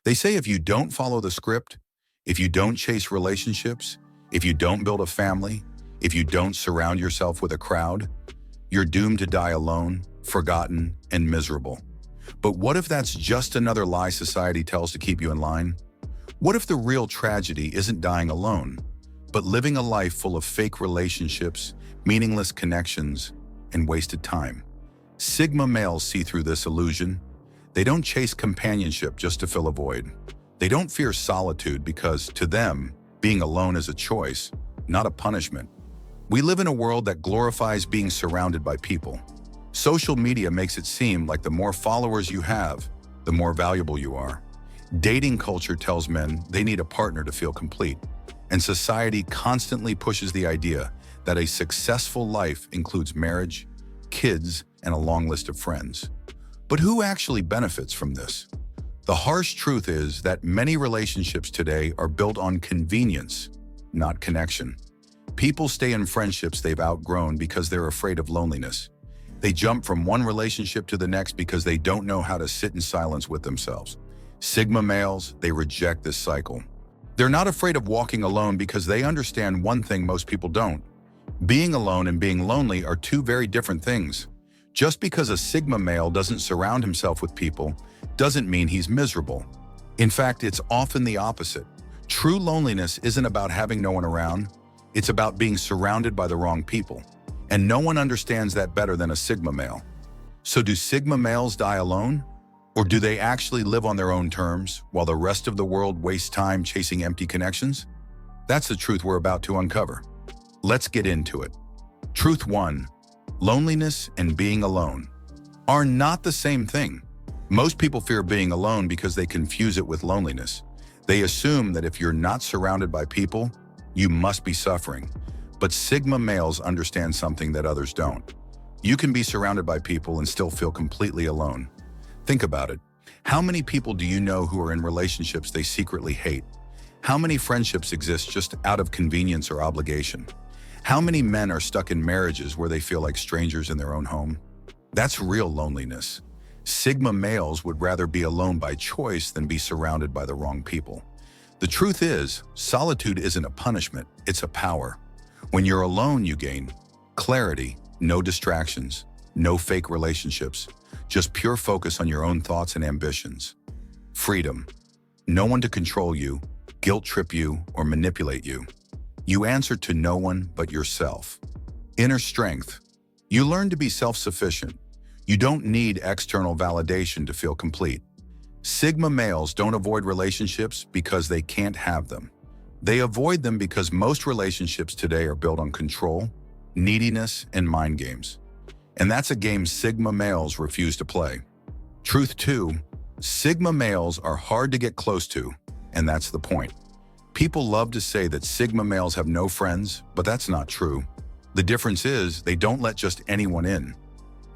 They say if you don't follow the script, if you don't chase relationships, if you don't build a family, if you don't surround yourself with a crowd, you're doomed to die alone, forgotten, and miserable. But what if that's just another lie society tells to keep you in line? What if the real tragedy isn't dying alone, but living a life full of fake relationships, meaningless connections, and wasted time? Sigma males see through this illusion. They don't chase companionship just to fill a void. They don't fear solitude because, to them, being alone is a choice, not a punishment. We live in a world that glorifies being surrounded by people. Social media makes it seem like the more followers you have, the more valuable you are. Dating culture tells men they need a partner to feel complete, and society constantly pushes the idea that a successful life includes marriage, kids, and a long list of friends. But who actually benefits from this? The harsh truth is that many relationships today are built on convenience, not connection. People stay in friendships they've outgrown because they're afraid of loneliness. They jump from one relationship to the next because they don't know how to sit in silence with themselves. Sigma males, they reject this cycle. They're not afraid of walking alone because they understand one thing most people don't. Being alone and being lonely are two very different things. Just because a Sigma male doesn't surround himself with people doesn't mean he's miserable. In fact, it's often the opposite. True loneliness isn't about having no one around. It's about being surrounded by the wrong people. And no one understands that better than a Sigma male. So do Sigma males die alone? Or do they actually live on their own terms while the rest of the world wastes time chasing empty connections? That's the truth we're about to uncover. Let's get into it. Truth 1. Loneliness and being alone are not the same thing. Most people fear being alone because they confuse it with loneliness. They assume that if you're not surrounded by people, you must be suffering. But Sigma males understand something that others don't. You can be surrounded by people and still feel completely alone. Think about it. How many people do you know who are in relationships they secretly hate? How many friendships exist just out of convenience or obligation? How many men are stuck in marriages where they feel like strangers in their own home? That's real loneliness. Sigma males would rather be alone by choice than be surrounded by the wrong people. The truth is, solitude isn't a punishment, it's a power. When you're alone, you gain clarity, no distractions, no fake relationships, just pure focus on your own thoughts and ambitions. Freedom. No one to control you, guilt trip you, or manipulate you. You answer to no one but yourself. Inner strength. You learn to be self-sufficient. You don't need external validation to feel complete. Sigma males don't avoid relationships because they can't have them. They avoid them because most relationships today are built on control, neediness, and mind games. And that's a game Sigma males refuse to play. Truth 2. Sigma males are hard to get close to, and that's the point. People love to say that Sigma males have no friends, but that's not true. The difference is they don't let just anyone in.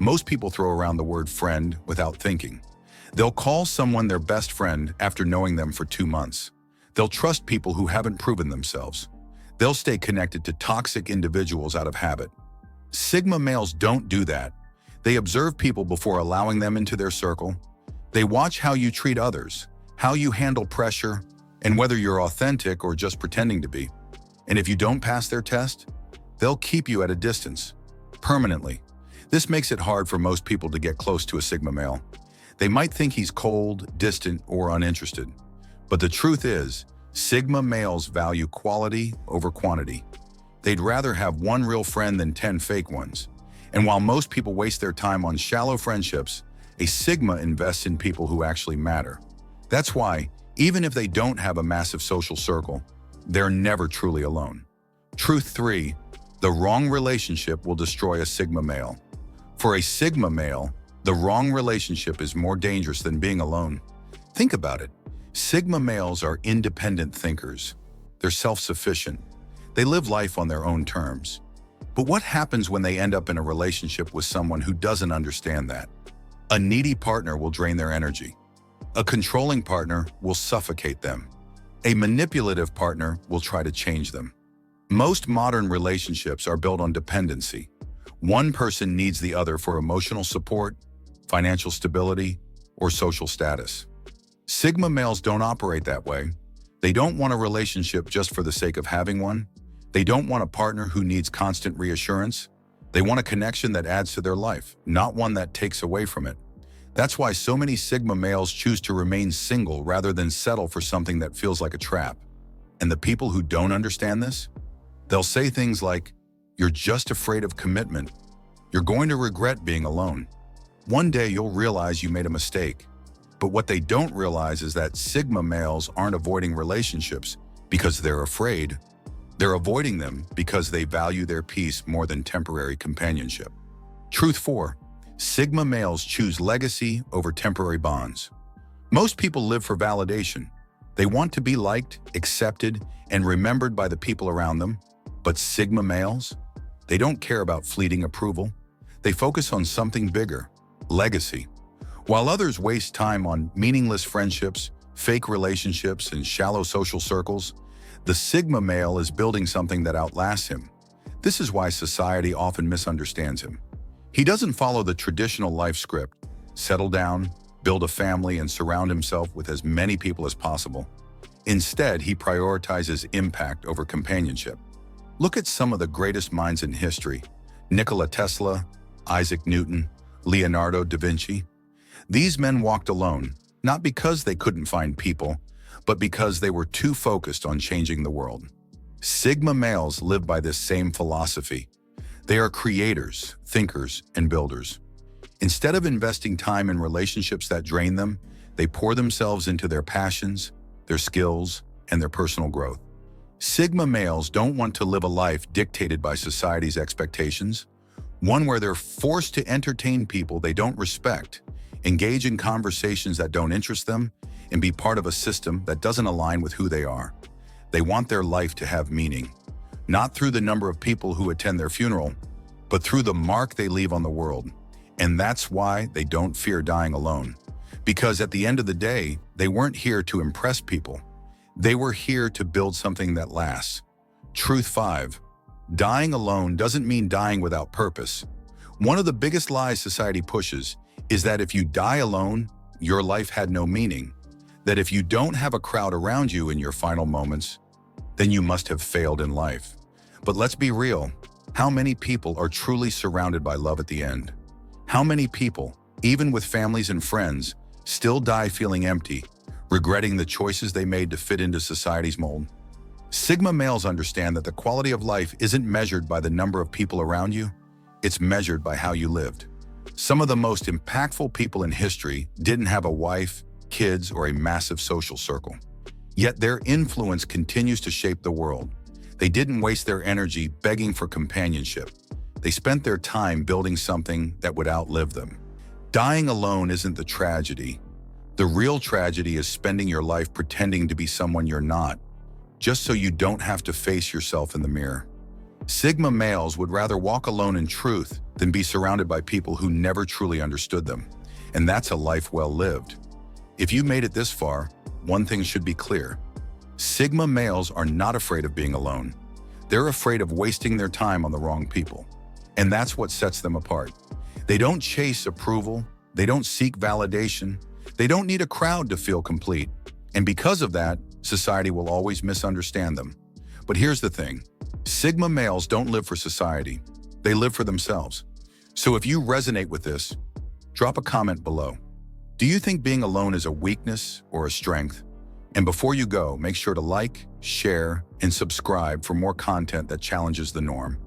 Most people throw around the word friend without thinking. They'll call someone their best friend after knowing them for 2 months. They'll trust people who haven't proven themselves. They'll stay connected to toxic individuals out of habit. Sigma males don't do that. They observe people before allowing them into their circle. They watch how you treat others, how you handle pressure, and whether you're authentic or just pretending to be. And if you don't pass their test, they'll keep you at a distance, permanently. This makes it hard for most people to get close to a Sigma male. They might think he's cold, distant, or uninterested. But the truth is, Sigma males value quality over quantity. They'd rather have one real friend than 10 fake ones. And while most people waste their time on shallow friendships, a Sigma invests in people who actually matter. That's why, even if they don't have a massive social circle, they're never truly alone. Truth 3. The wrong relationship will destroy a Sigma male. For a Sigma male, the wrong relationship is more dangerous than being alone. Think about it. Sigma males are independent thinkers. They're self-sufficient. They live life on their own terms. But what happens when they end up in a relationship with someone who doesn't understand that? A needy partner will drain their energy. A controlling partner will suffocate them. A manipulative partner will try to change them. Most modern relationships are built on dependency. One person needs the other for emotional support, financial stability, or social status. Sigma males don't operate that way. They don't want a relationship just for the sake of having one. They don't want a partner who needs constant reassurance. They want a connection that adds to their life, not one that takes away from it. That's why so many Sigma males choose to remain single rather than settle for something that feels like a trap. And the people who don't understand this, they'll say things like, "You're just afraid of commitment. You're going to regret being alone. One day you'll realize you made a mistake." But what they don't realize is that Sigma males aren't avoiding relationships because they're afraid. They're avoiding them because they value their peace more than temporary companionship. Truth 4. Sigma males choose legacy over temporary bonds. Most people live for validation. They want to be liked, accepted, and remembered by the people around them. But Sigma males, they don't care about fleeting approval. They focus on something bigger, legacy. While others waste time on meaningless friendships, fake relationships, and shallow social circles, the Sigma male is building something that outlasts him. This is why society often misunderstands him. He doesn't follow the traditional life script: settle down, build a family, and surround himself with as many people as possible. Instead, he prioritizes impact over companionship. Look at some of the greatest minds in history: Nikola Tesla, Isaac Newton, Leonardo da Vinci. These men walked alone, not because they couldn't find people, but because they were too focused on changing the world. Sigma males live by this same philosophy. They are creators, thinkers, and builders. Instead of investing time in relationships that drain them, they pour themselves into their passions, their skills, and their personal growth. Sigma males don't want to live a life dictated by society's expectations, one where they're forced to entertain people they don't respect, engage in conversations that don't interest them, and be part of a system that doesn't align with who they are. They want their life to have meaning, not through the number of people who attend their funeral, but through the mark they leave on the world. And that's why they don't fear dying alone. Because at the end of the day, they weren't here to impress people. They were here to build something that lasts. Truth 5. Dying alone doesn't mean dying without purpose. One of the biggest lies society pushes is that if you die alone, your life had no meaning. That if you don't have a crowd around you in your final moments, then you must have failed in life. But let's be real. How many people are truly surrounded by love at the end? How many people, even with families and friends, still die feeling empty, regretting the choices they made to fit into society's mold? Sigma males understand that the quality of life isn't measured by the number of people around you, it's measured by how you lived. Some of the most impactful people in history didn't have a wife, kids, or a massive social circle. Yet their influence continues to shape the world. They didn't waste their energy begging for companionship. They spent their time building something that would outlive them. Dying alone isn't the tragedy. The real tragedy is spending your life pretending to be someone you're not, just so you don't have to face yourself in the mirror. Sigma males would rather walk alone in truth than be surrounded by people who never truly understood them. And that's a life well lived. If you made it this far, one thing should be clear. Sigma males are not afraid of being alone. They're afraid of wasting their time on the wrong people. And that's what sets them apart. They don't chase approval. They don't seek validation. They don't need a crowd to feel complete. And because of that, society will always misunderstand them. But here's the thing. Sigma males don't live for society. They live for themselves. So if you resonate with this, drop a comment below. Do you think being alone is a weakness or a strength? And before you go, make sure to like, share, and subscribe for more content that challenges the norm.